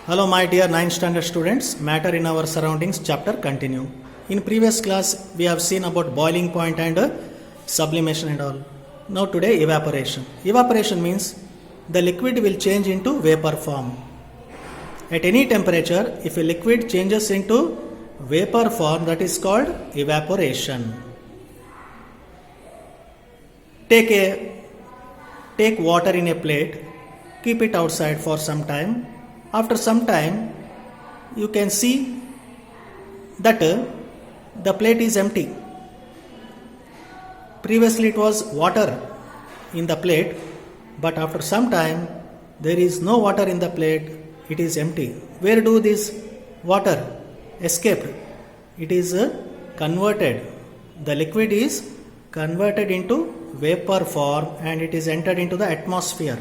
Hello my dear 9th standard students, matter in our surroundings chapter continue. In previous class we have seen about boiling point and sublimation and all. Now today evaporation. Evaporation means the liquid will change into vapor form. At any temperature, if a liquid changes into vapor form, that is called evaporation. Take water in a plate, keep it outside for some time. After some time, you can see that the plate is empty. Previously it was water in the plate, but after some time there is no water in the plate, it is empty. Where do this water escape? It is converted. The liquid is converted into vapor form and it is entered into the atmosphere.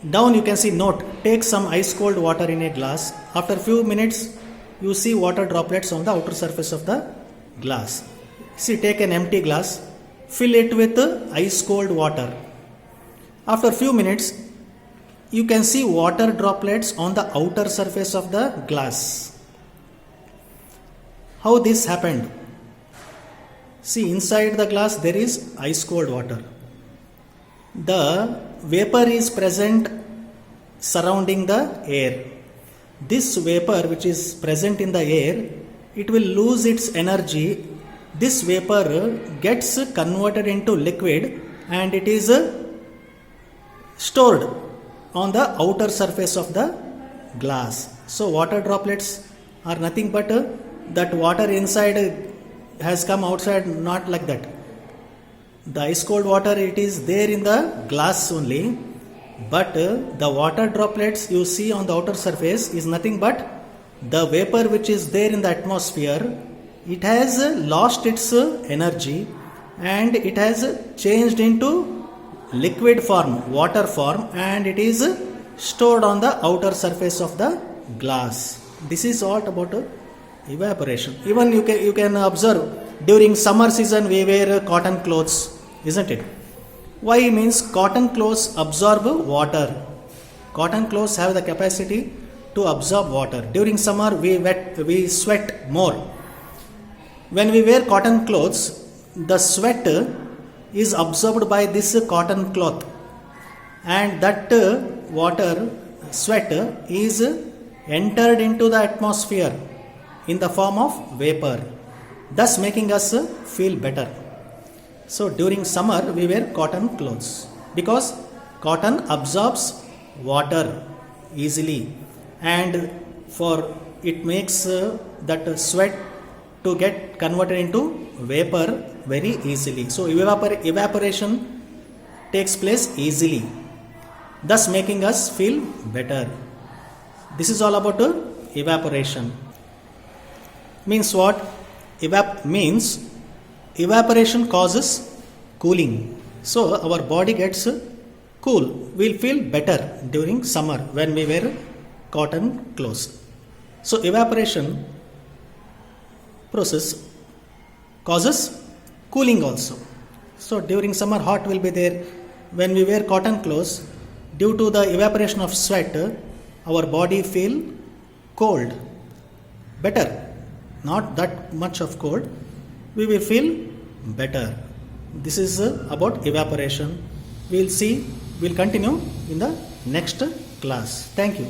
Down you can see note, take some ice cold water in a glass. After few minutes you see water droplets on the outer surface of the glass. See, take an empty glass, fill it with ice cold water. After few minutes you can see water droplets on the outer surface of the glass. How this happened? See, inside the glass there is ice cold water. The vapor is present surrounding the air. This vapor which is present in the air, it will lose its energy. This vapor gets converted into liquid and it is stored on the outer surface of the glass. So water droplets are nothing but that water inside has come outside, not like that. The ice cold water, it is there in the glass only, but the water droplets you see on the outer surface is nothing but the vapor which is there in the atmosphere. It has lost its energy and it has changed into liquid form, water form, and it is stored on the outer surface of the glass. This is all about evaporation. Even you can observe during summer season we wear cotton clothes, isn't it? Why? Means cotton clothes absorb water. Cotton clothes have the capacity to absorb water. During summer we sweat more. When we wear cotton clothes, the sweat is absorbed by this cotton cloth, and that sweat is entered into the atmosphere in the form of vapor, thus making us feel better. So during summer we wear cotton clothes because cotton absorbs water easily, and for it makes that sweat to get converted into vapor very easily. So evaporation takes place easily, thus making us feel better. This is all about evaporation. Means what? Means evaporation causes cooling. So our body gets cool. We'll feel better during summer when we wear cotton clothes. So evaporation process causes cooling also. So during summer hot will be there. When we wear cotton clothes, due to the evaporation of sweat, our body feel cold, better. Not that much of cold, we will feel better. This is about evaporation. We'll continue in the next class. Thank you.